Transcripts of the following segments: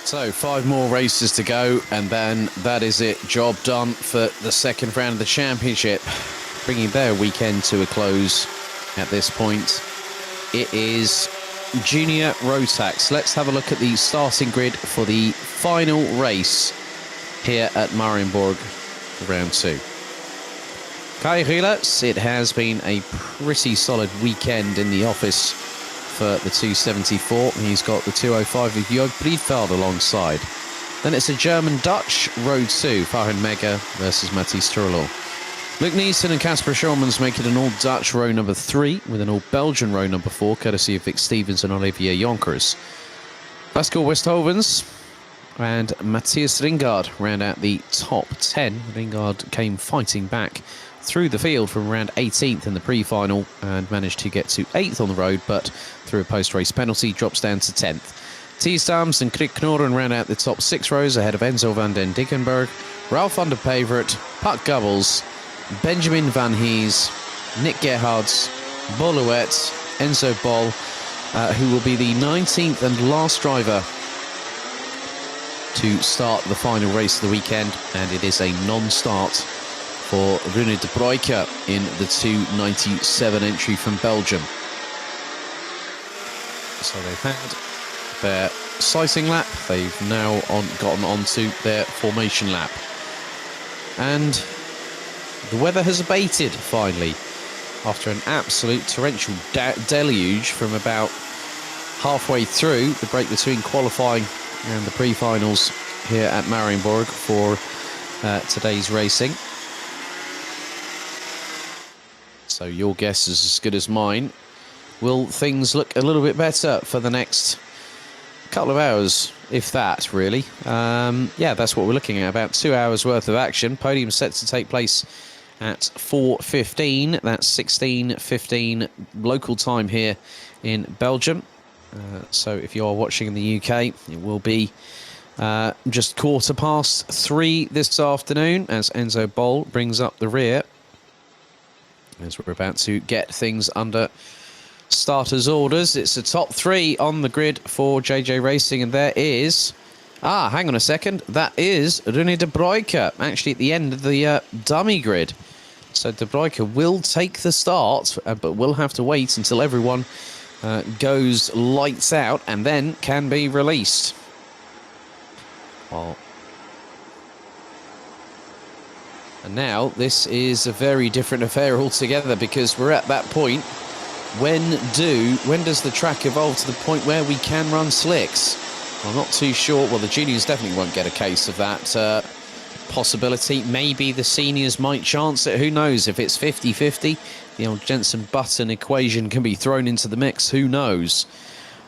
So 5 more races to go, and then that is it. Job done for the second round of the championship, bringing their weekend to a close at this point. It is Junior Rotax. Let's have a look at the starting grid for the final race here at Mariembourg for round 2. Kai Rielers, it has been a pretty solid weekend in the office for the 274. He's got the 205 of Jörg Briedveld alongside. Then it's a German-Dutch Road 2, Mariembourg versus Matthias Turlo. Luke Neeson and Casper Schormans make it an all-Dutch row number 3 with an all-Belgian row number 4, courtesy of Vic Stevens and Olivier Jonkers. Pascal Westhovens and Matthias Ringgaard round out the top 10. Ringgaard came fighting back through the field from around 18th in the pre-final and managed to get to 8th on the road, but through a post-race penalty drops down to 10th. T. Stams and Krik Knoren round out the top 6 rows ahead of Enzo van den Dickenberg, Ralph van der Pevert, Pat Gubbels, Benjamin Van Hees, Nick Gerhards, Boluet, Enzo Bol, who will be the 19th and last driver to start the final race of the weekend, and it is a non-start for Rune de Broeke in the 297 entry from Belgium. So they've had their sighting lap, they've now gotten onto their formation lap. And the weather has abated, finally, after an absolute torrential deluge from about halfway through the break between qualifying and the pre-finals here at Mariembourg for today's racing. So your guess is as good as mine. Will things look a little bit better for the next couple of hours, if that, really? Yeah, that's what we're looking at, about 2 hours worth of action. Podium set to take place at 4:15. That's 16:15 local time here in Belgium. So if you are watching in the UK, it will be just 3:15 this afternoon as Enzo Bol brings up the rear, as we're about to get things under starters' orders. It's the top 3 on the grid for JJ Racing, and there is... hang on a second. That is Rune de Broeke, actually at the end of the dummy grid. So de Broeke will take the start, but will have to wait until everyone goes lights out and then can be released. And now this is a very different affair altogether, because we're at that point. When does the track evolve to the point where we can run slicks? I'm not too sure. Well, the juniors definitely won't get a case of that possibility. Maybe the seniors might chance it. Who knows? If it's 50-50, the old Jensen-Button equation can be thrown into the mix. Who knows?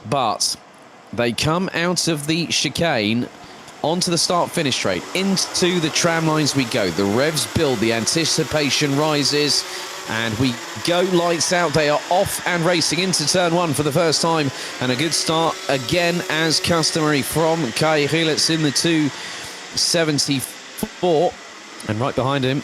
But they come out of the chicane onto the start-finish straight. Into the tram lines we go. The revs build. The anticipation rises. And we go lights out. They are off and racing into turn 1 for the first time. And a good start again, as customary, from Kai Rielers in the 274. And right behind him,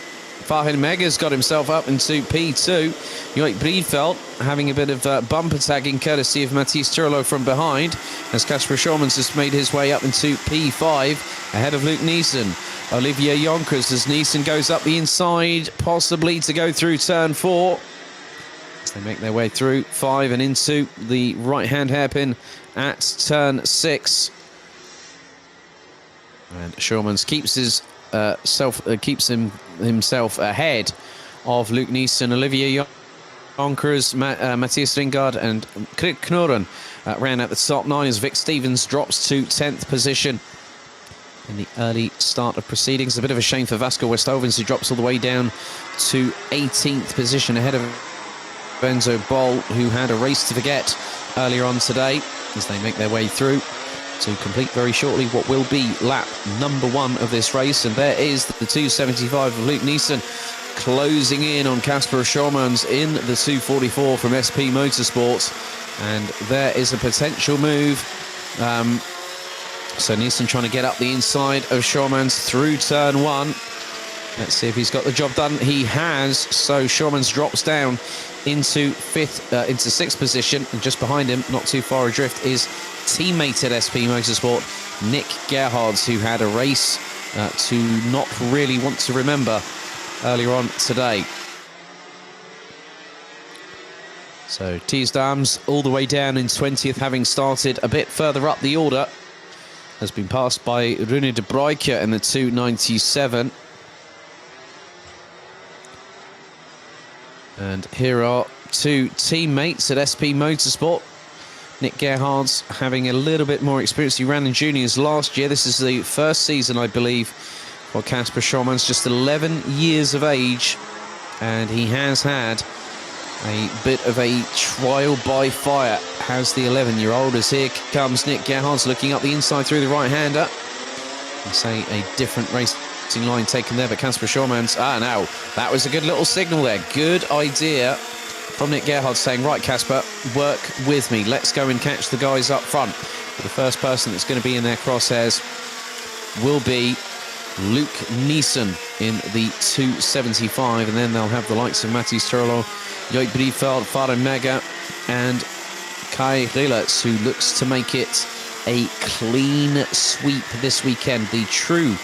Mariembourg's got himself up into P2. Jörg Briedveld having a bit of bumper tagging courtesy of Matthias Turlo from behind, as Casper Schormans has made his way up into P5 ahead of Luke Neeson. Olivier Jonkers as Neeson goes up the inside, possibly to go through turn 4. As they make their way through 5 and into the right-hand hairpin at turn 6. And Schormans keeps himself ahead of Luke Neeson, Olivier Jonkers, Matthias Ringgaard and Krik Knoren ran at the top 9 as Vic Stevens drops to 10th position in the early start of proceedings. A bit of a shame for Pascal Westhovens, who drops all the way down to 18th position ahead of Enzo Bol, who had a race to forget earlier on today, as they make their way through to complete very shortly what will be lap number 1 of this race. And there is the 275 of Luke Neeson closing in on Casper Schormans in the 244 from SP Motorsport. And there is a potential move. So Neeson trying to get up the inside of Schormans through turn 1. Let's see if he's got the job done. He has. So Schormans drops down into 6th position, and just behind him, not too far adrift, is teammate at SP Motorsport Nick Gerhards, who had a race to not really want to remember earlier on today. So Teesdams all the way down in 20th, having started a bit further up the order, has been passed by Rune de Bruyke in the 297. And here are two teammates at SP Motorsport. Nick Gerhards having a little bit more experience. He ran in juniors last year. This is the first season, I believe, for Kasper Schauman's, just 11 years of age. And he has had a bit of a trial by fire, has the 11-year-old, as here comes Nick Gerhards looking up the inside through the right-hander. I say a different racing line taken there, but Kasper Schauman's... now, that was a good little signal there. Good idea from Nick Gerhards saying, right, Kasper, work with me. Let's go and catch the guys up front. But the first person that's going to be in their crosshairs will be Luke Neeson in the 275, and then they'll have the likes of Matthias Turlo, Joik Briefeld, Farin Mega, and Kai Rilets, who looks to make it a clean sweep this weekend. The true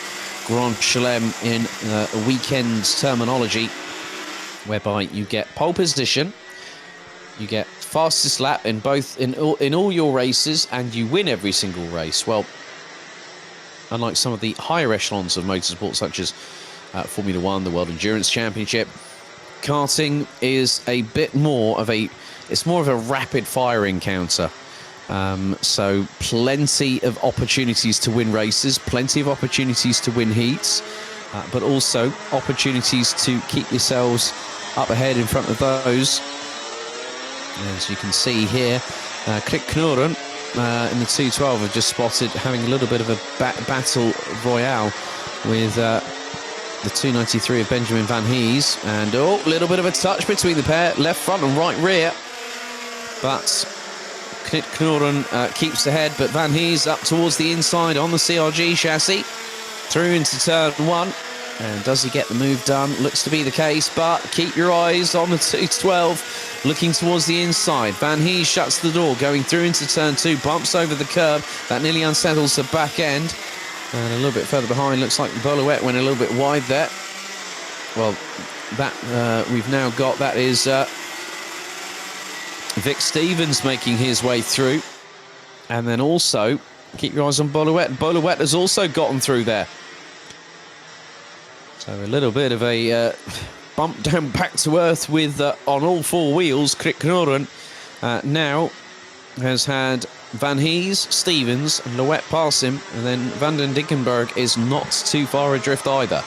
Grand Chelem in a weekend's terminology, whereby you get pole position, you get fastest lap in all your races, and you win every single race. Well, unlike some of the higher echelons of motorsport, such as Formula One, the World Endurance Championship, karting is a bit more of a... it's more of a rapid-fire encounter. So plenty of opportunities to win races, plenty of opportunities to win heats, but also opportunities to keep yourselves up ahead in front of those. As you can see here, Krik Knoren in the 212 have just spotted having a little bit of a battle royale with the 293 of Benjamin Van Hees, and a little bit of a touch between the pair, left front and right rear, but Krik Knoren keeps ahead, but Van Hees up towards the inside on the CRG chassis, through into turn one, and does he get the move done? Looks to be the case, but keep your eyes on the 212, looking towards the inside. Van Hees shuts the door, going through into turn two, bumps over the curb, that nearly unsettles the back end. And a little bit further behind, looks like Boluet went a little bit wide there. Well, that we've now got, that is Vic Stevens making his way through. And then also, keep your eyes on Boluet. Boluet has also gotten through there. So a little bit of a bump down back to earth with, on all four wheels, Krik Knoren now has had Van Hees, Stevens, and Louet pass him, and then Van den Dickenberg is not too far adrift either.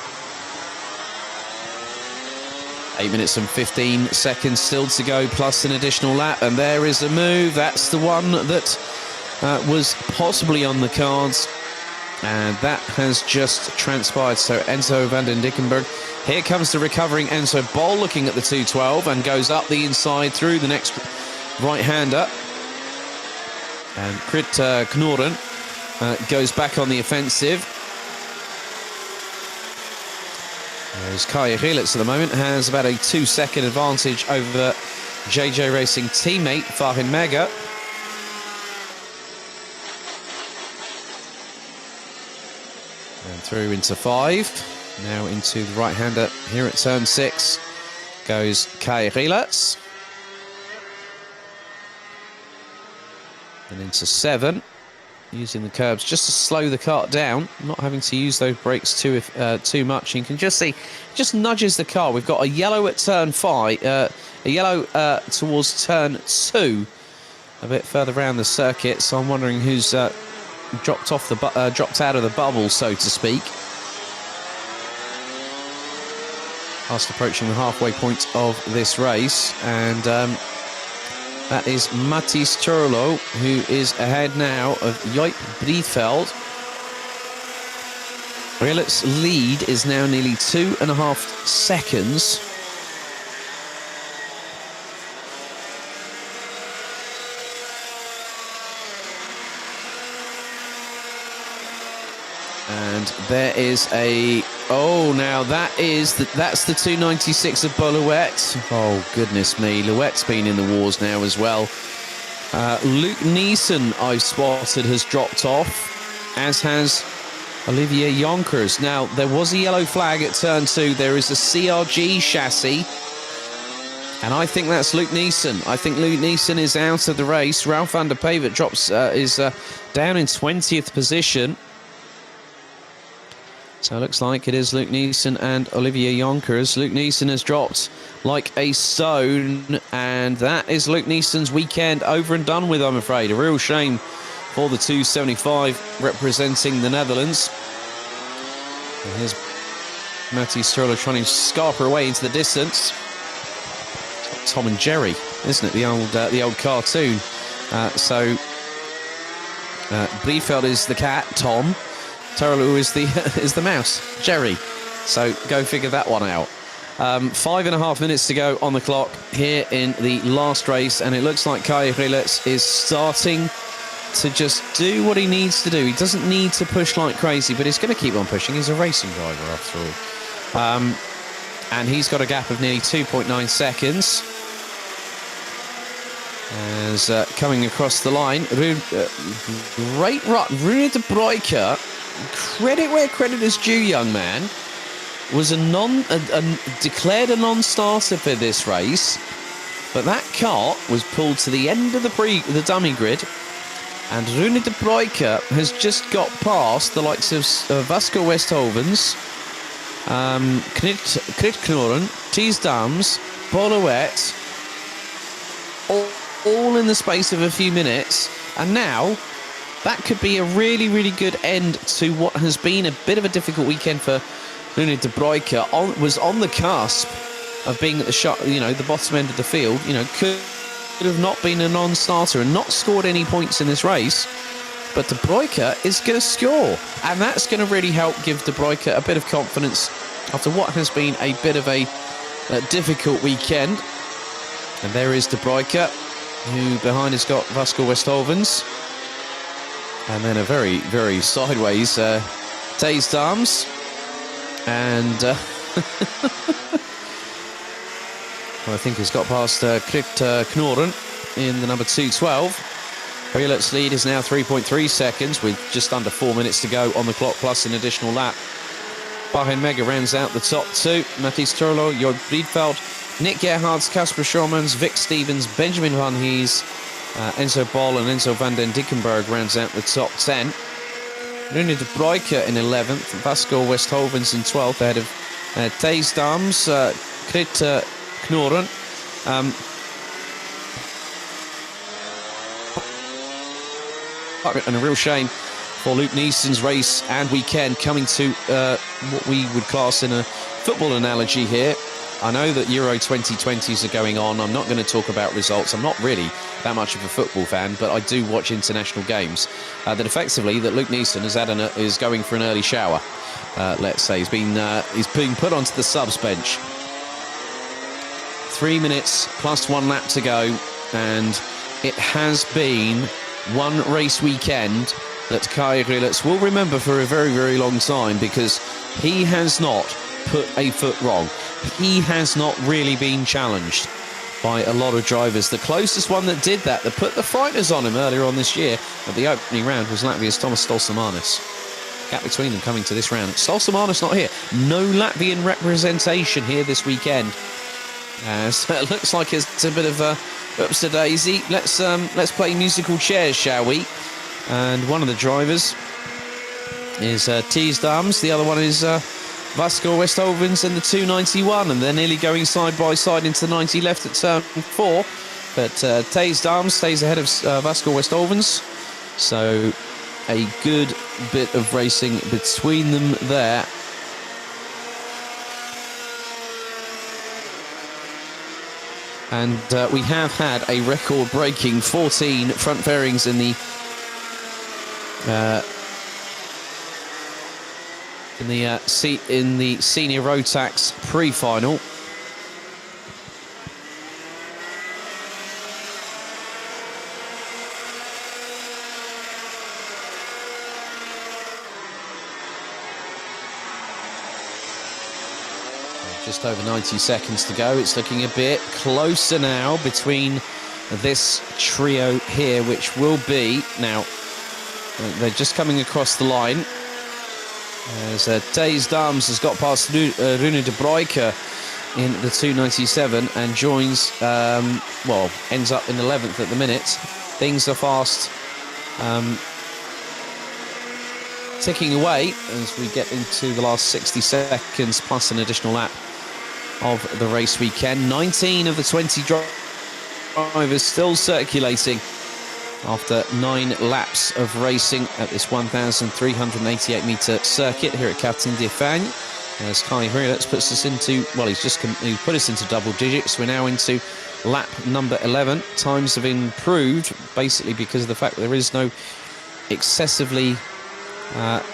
8 minutes and 15 seconds still to go, plus an additional lap, and there is a move. That's the one that was possibly on the cards, and that has just transpired. So Enzo van den Dickenberg, here comes the recovering Enzo Bol, looking at the 212, and goes up the inside through the next right-hander. And Krik Knoren goes back on the offensive. Whereas Kai Rilets at the moment has about a 2-second advantage over JJ Racing teammate Farin Mega. And through into 5. Now into the right-hander here at turn 6 goes Kai Rilets. And into 7, using the curbs just to slow the car down, not having to use those brakes too much. You can just see, just nudges the car. We've got a yellow at turn 5, a yellow towards turn 2, a bit further around the circuit. So I'm wondering who's dropped out of the bubble, so to speak. Fast approaching the halfway point of this race, and that is Matthias Turlo, who is ahead now of Joik Briefeld. Rilets' lead is now nearly 2.5 seconds. And there is a... oh, now that's the 296 of Boluet. Oh, goodness me. Louet's been in the wars now as well. Luke Neeson, I've spotted, has dropped off. as has Olivier Jonkers. Now, there was a yellow flag at turn 2. There is a CRG chassis. And I think that's Luke Neeson. I think Luke Neeson is out of the race. Ralph van der Pavert is down in 20th position. So it looks like it is Luke Neeson and Olivier Jonkers. Luke Neeson has dropped like a stone, and that is Luke Neeson's weekend over and done with, I'm afraid. A real shame for the 275 representing the Netherlands. And here's Matty Sturlo trying to scarper away into the distance. Tom and Jerry, isn't it? The old cartoon. Briefeld is the cat, Tom. Turlo is the mouse, Jerry. So go figure that one out. 5.5 minutes to go on the clock here in the last race, and it looks like Kai Rilets is starting to just do what he needs to do. He doesn't need to push like crazy, but he's going to keep on pushing. He's a racing driver after all. And he's got a gap of nearly 2.9 seconds. As coming across the line, great run. Rune de Bruyker, credit where credit is due, young man, was declared a non-starter for this race, but that cart was pulled to the end of the dummy grid, and Rune de Bruyker has just got past the likes of Vasco Westhovens, Krit Knoren, Thies Dams, Bolowet, all in the space of a few minutes, and now that could be a really, really good end to what has been a bit of a difficult weekend for Rune de Bruyker. Was on the cusp of being at the bottom end of the field. Could have not been a non-starter and not scored any points in this race. But de Bruyker is going to score, and that's going to really help give de Bruyker a bit of confidence after what has been a bit of a difficult weekend. And there is de Bruyker, who behind has got Vasco Westhovens. And then a very, very sideways Thies Dams. And I think he's got past Krit Knoren in the number 212. Rilets' lead is now 3.3 seconds with just under 4 minutes to go on the clock, plus an additional lap. Bahrain Mega rounds out the top 2. Matthijs Turlo, Jorg Briefeld, Nick Gerhards, Casper Schormans, Vic Stevens, Benjamin Van Hees, Enzo Bol and Enzo van den Dickenberg rounds out the top 10. Rune de Bruyker in 11th, Vasco Westhovens in 12th, ahead of Thies Dams, Krit Knoren. And a real shame for Luke Neeson's race and weekend coming to what we would class in a football analogy here. I know that Euro 2020s are going on. I'm not going to talk about results. I'm not really that much of a football fan, but I do watch international games. That effectively, that Luke Neeson is going for an early shower. Let's say he's being put onto the subs bench. 3 minutes plus 1 lap to go, and it has been one race weekend that Kai Rilets will remember for a very, very long time, because he has not put a foot wrong. He has not really been challenged by a lot of drivers. The closest one that did that put the fighters on him earlier on this year at the opening round, was Latvia's Tomas Stolsamanis. Gap between them coming to this round. Stolsamanis not here. No Latvian representation here this weekend. So it looks like it's a bit of a oops-a-daisy. Let's play musical chairs, shall we? And one of the drivers is Thies Dams. The other one is Vasco Westhovens in the 291, and they're nearly going side by side into the 90 left at turn 4. But Thies Dams stays ahead of Vasco Westhovens. So a good bit of racing between them there. And we have had a record-breaking 14 front fairings in the senior Rotax pre-final. Just over 90 seconds to go. It's looking a bit closer now between this trio here, which will be now They're just coming across the line. As Days Dams has got past Rune de Broeke in the 297 and joins, ends up in 11th at the minute. Things are fast ticking away as we get into the last 60 seconds plus an additional lap of the race weekend. 19 of the 20 drivers still circulating after 9 laps of racing at this 1,388 metre circuit here at Captain d'Espagne. As Kai Rilets puts us into, well, he put us into double digits. We're now into lap number 11. Times have improved basically because of the fact that there is no excessively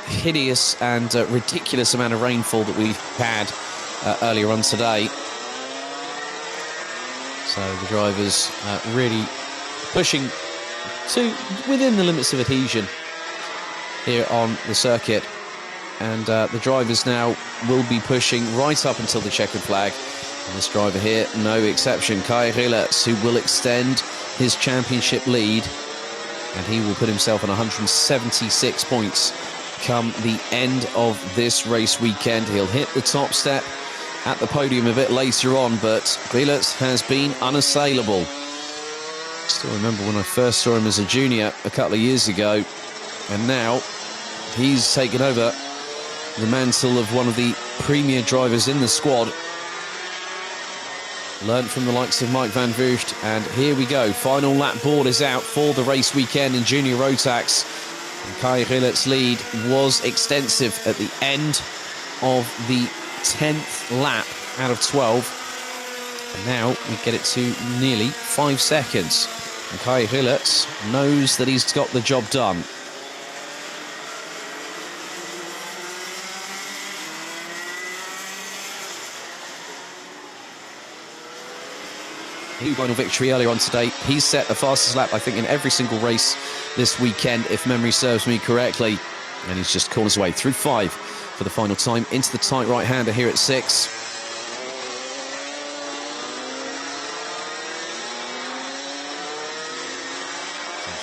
hideous and ridiculous amount of rainfall that we've had earlier on today. So the drivers really pushing to within the limits of adhesion here on the circuit, and the drivers now will be pushing right up until the checkered flag. And this driver here, no exception, Kai Rilets, who will extend his championship lead, and he will put himself on 176 points come the end of this race weekend. He'll hit the top step at the podium a bit later on, but Rilets has been unassailable. Still remember when I first saw him as a junior a couple of years ago, and now he's taken over the mantle of one of the premier drivers in the squad. Learned from the likes of Mike van Vugt, and here we go. Final lap board is out for the race weekend in Junior Rotax. And Kai Rilets' lead was extensive at the end of the 10th lap out of 12. And now we get it to nearly 5 seconds. And Kai Rilets knows that he's got the job done. Final victory earlier on today. He's set the fastest lap, I think, in every single race this weekend, if memory serves me correctly. And he's just corners away through 5 for the final time into the tight right-hander here at 6.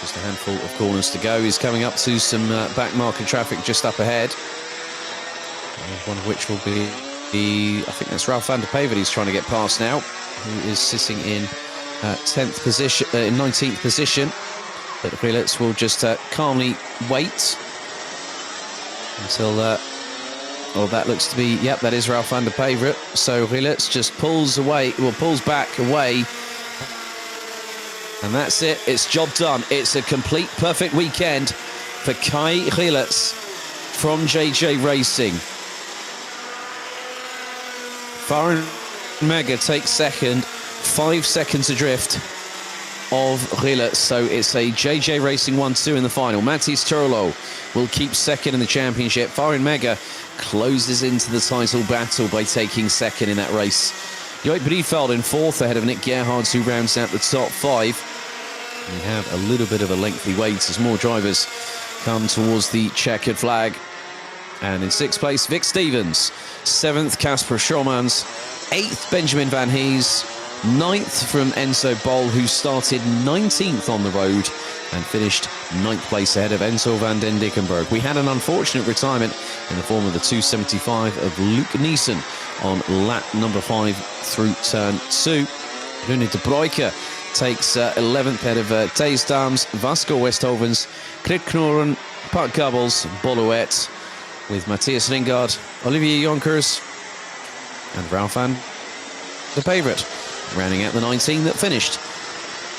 Just a handful of corners to go. He's coming up to some back marker traffic just up ahead. One of which will be I think that's Ralph van der Pey he's trying to get past now, who is sitting in 10th position, in 19th position. But Rilets will just calmly wait until, that looks to be, yep, that is Ralph van der Pey. So Rilets just pulls back away. And that's it, it's job done. It's a complete perfect weekend for Kai Rilets from JJ Racing. Farin Mega takes second, 5 seconds adrift of Rilets. So it's a JJ Racing 1-2 in the final. Mathis Turlo will keep second in the championship. Farin Mega closes into the title battle by taking second in that race. Joop Briefeld in 4th ahead of Nick Gerhards, who rounds out the top 5. We have a little bit of a lengthy wait as more drivers come towards the checkered flag. And in 6th place, Vic Stevens. 7th, Casper Schomans. 8th, Benjamin Van Hees. 9th from Enzo Bol, who started 19th on the road and finished 9th place ahead of Enzo van den Dickenberg. We had an unfortunate retirement in the form of the 275 of Luke Neeson on lap number 5 through turn 2. Rune de Broeke takes 11th ahead of Thijs Dams, Vasco Westhovens, Krit Knoren, Pat Gubbels, Boluet, with Matthias Ringgaard, Olivier Jonkers and Ralph van der Pey rounding out the 19 that finished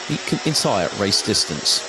the entire race distance.